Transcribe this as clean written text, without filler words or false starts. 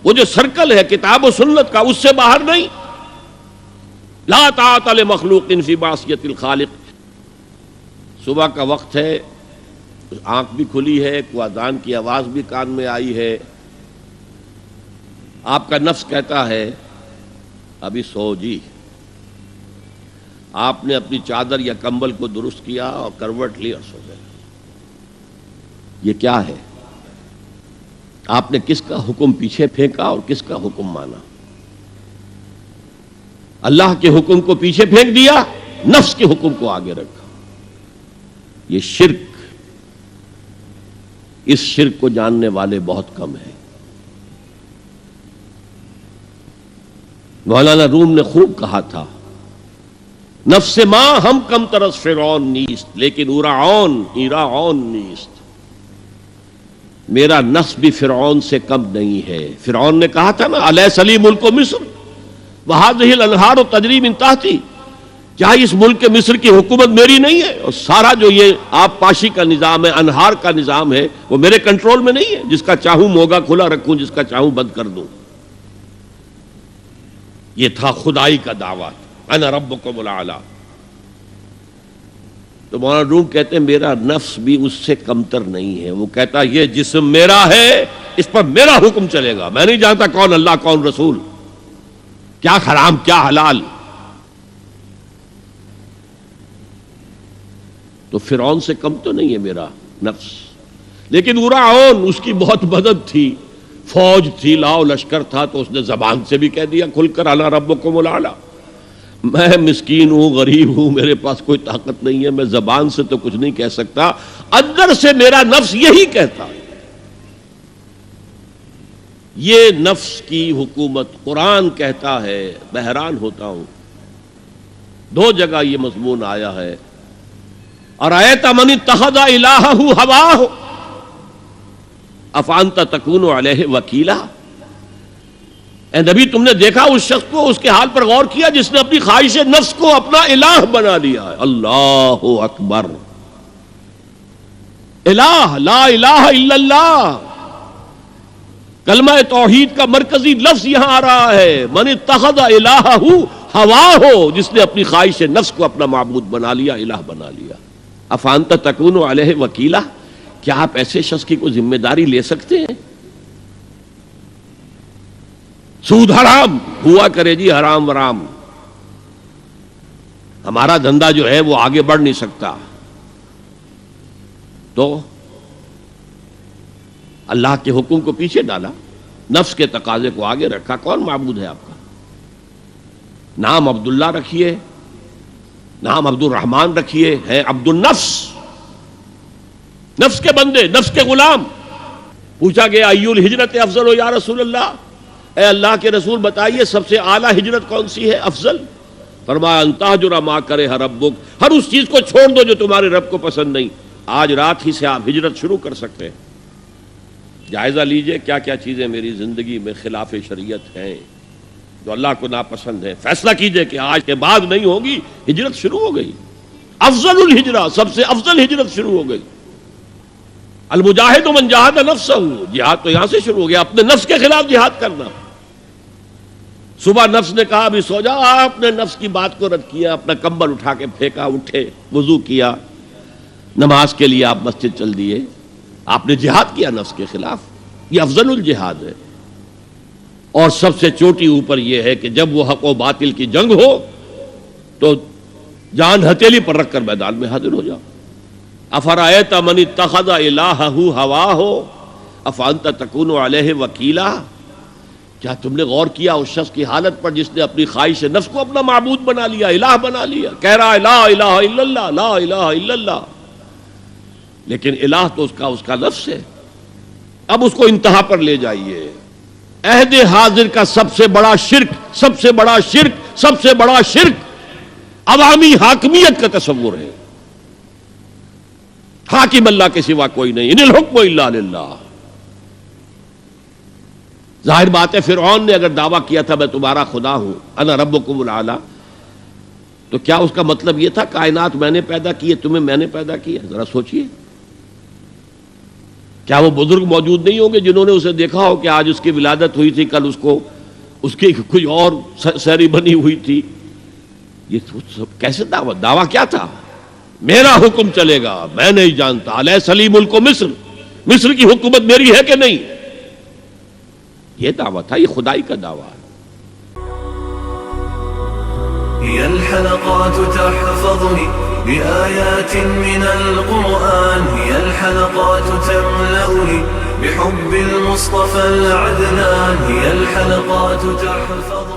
وہ جو سرکل ہے کتاب و سنت کا، اس سے باہر نہیں. لا طاعت لمخلوق فی معصیۃ الخالق. صبح کا وقت ہے، آنکھ بھی کھلی ہے، کوئی اذان کی آواز بھی کان میں آئی ہے، آپ کا نفس کہتا ہے ابھی سو جی. آپ نے اپنی چادر یا کمبل کو درست کیا اور کروٹ لی اور سو گئے. یہ کیا ہے؟ آپ نے کس کا حکم پیچھے پھینکا اور کس کا حکم مانا؟ اللہ کے حکم کو پیچھے پھینک دیا، نفس کے حکم کو آگے رکھا. یہ شرک، اس شرک کو جاننے والے بہت کم ہیں. مولانا روم نے خوب کہا تھا، نفس ما ہم کم ترس فرعون نیست لیکن ایراعون نیست. میرا نفس بھی فرعون سے کم نہیں ہے. فرعون نے کہا تھا نا الیس لی ملک مصر وہذہ الانہار تجری من تحتی، کیا اس ملک مصر کی حکومت میری نہیں ہے؟ اور سارا جو یہ آب پاشی کا نظام ہے، انہار کا نظام ہے، وہ میرے کنٹرول میں نہیں ہے؟ جس کا چاہوں موگا کھلا رکھوں، جس کا چاہوں بند کر دوں. یہ تھا خدائی کا دعویٰ، انا ربکم الاعلی. تو مولانا روم کہتے ہیں میرا نفس بھی اس سے کمتر نہیں ہے. وہ کہتا یہ جسم میرا ہے، اس پر میرا حکم چلے گا. میں نہیں جانتا کون اللہ کون رسول، کیا حرام کیا حلال. تو فرعون سے کم تو نہیں ہے میرا نفس. لیکن ایراعون اس کی بہت مدد تھی، فوج تھی، لاؤ لشکر تھا، تو اس نے زبان سے بھی کہہ دیا کھل کر انا ربکم الاعلی. میں مسکین ہوں، غریب ہوں، میرے پاس کوئی طاقت نہیں ہے، میں زبان سے تو کچھ نہیں کہہ سکتا، اندر سے میرا نفس یہی کہتا ہے. یہ نفس کی حکومت قرآن کہتا ہے. میں حیران ہوتا ہوں، دو جگہ یہ مضمون آیا ہے. ارأیت من اتخذ الہہ ہواہ افانت تکون علیہ وکیلا. اے نبی تم نے دیکھا اس شخص کو، اس کے حال پر غور کیا جس نے اپنی خواہش نفس کو اپنا الہ بنا لیا ہے. اللہ اکبر. الہ، لا الہ الا اللہ، کلمہ توحید کا مرکزی لفظ یہاں آ رہا ہے. من اتخذ الہہ ہواہ، جس نے اپنی خواہش نفس کو اپنا معبود بنا لیا، الہ بنا لیا. افانت تکون علیہ وکیلا، کیا آپ ایسے شخص کی کوئی ذمہ داری لے سکتے ہیں؟ سود حرام ہوا کرے جی، حرام ورام، ہمارا دھندا جو ہے وہ آگے بڑھ نہیں سکتا. تو اللہ کے حکم کو پیچھے ڈالا، نفس کے تقاضے کو آگے رکھا. کون معبود ہے آپ کا؟ نام عبداللہ رکھیے، نام عبد الرحمن رکھیے، ہے عبد النفس، نفس کے بندے، نفس کے غلام. پوچھا گیا ای الہجرت افضل یا رسول اللہ، اے اللہ کے رسول بتائیے سب سے اعلیٰ ہجرت کون سی ہے، افضل؟ فرمایا ان تہجر ما کرہ ربک، ہر اس چیز کو چھوڑ دو جو تمہارے رب کو پسند نہیں. آج رات ہی سے آپ ہجرت شروع کر سکتے ہیں. جائزہ لیجئے کیا کیا چیزیں میری زندگی میں خلاف شریعت ہیں جو اللہ کو ناپسند ہے. فیصلہ کیجئے کہ آج کے بعد نہیں ہوگی. ہجرت شروع ہو گئی، افضل الہجرہ، سب سے افضل ہجرت شروع ہو گئی. المجاہد من جاہد نفسہ، جہاد تو یہاں سے شروع ہو گیا، اپنے نفس کے خلاف جہاد کرنا. صبح نفس نے کہا ابھی سو جاؤ، آپ نے نفس کی بات کو رد کیا، اپنا کمبل اٹھا کے پھینکا، اٹھے، وضو کیا، نماز کے لیے آپ مسجد چل دیے. آپ نے جہاد کیا نفس کے خلاف. یہ افضل الجہاد ہے. اور سب سے چوٹی اوپر یہ ہے کہ جب وہ حق و باطل کی جنگ ہو تو جان ہتھیلی پر رکھ کر میدان میں حاضر ہو جاؤ. افرأیت من اتخذ الہہ ہواہ افانت تکون علیہ وکیلا. کیا تم نے غور کیا اس شخص کی حالت پر جس نے اپنی خواہش نفس کو اپنا معبود بنا لیا، الہ بنا لیا، کہہ رہا ہے لا الہ الا اللہ، لا الہ الا اللہ، لیکن الہ تو اس کا نفس ہے. اب اس کو انتہا پر لے جائیے. عہد حاضر کا سب سے بڑا شرک، سب سے بڑا شرک، سب سے بڑا شرک عوامی حاکمیت کا تصور ہے. حاکم اللہ کے سوا کوئی نہیں، ان الحکم الا للہ. ظاہر بات ہے فرعون نے اگر دعویٰ کیا تھا میں تمہارا خدا ہوں، انا ربکم الاعلی، تو کیا اس کا مطلب یہ تھا کائنات میں نے پیدا کی ہے، تمہیں میں نے پیدا کیا؟ ذرا سوچئے. کیا وہ بزرگ موجود نہیں ہوں گے جنہوں نے اسے دیکھا ہو کہ آج اس کی ولادت ہوئی تھی، کل اس کی کوئی اور سیریمنی ہوئی تھی؟ یہ سب کیسے دعویٰ کیا تھا؟ میرا حکم چلے گا، میں نہیں جانتا، الیس لی ملک مصر، مصر کی حکومت میری ہے کہ نہیں؟ یہ دعویٰ تھا، یہ خدائی کا دعویٰ ہے۔ هي الحلقات تحفظني بآيات من القرآن، هي الحلقات تملأني بحب المصطفى العدنان، هي الحلقات تحفظني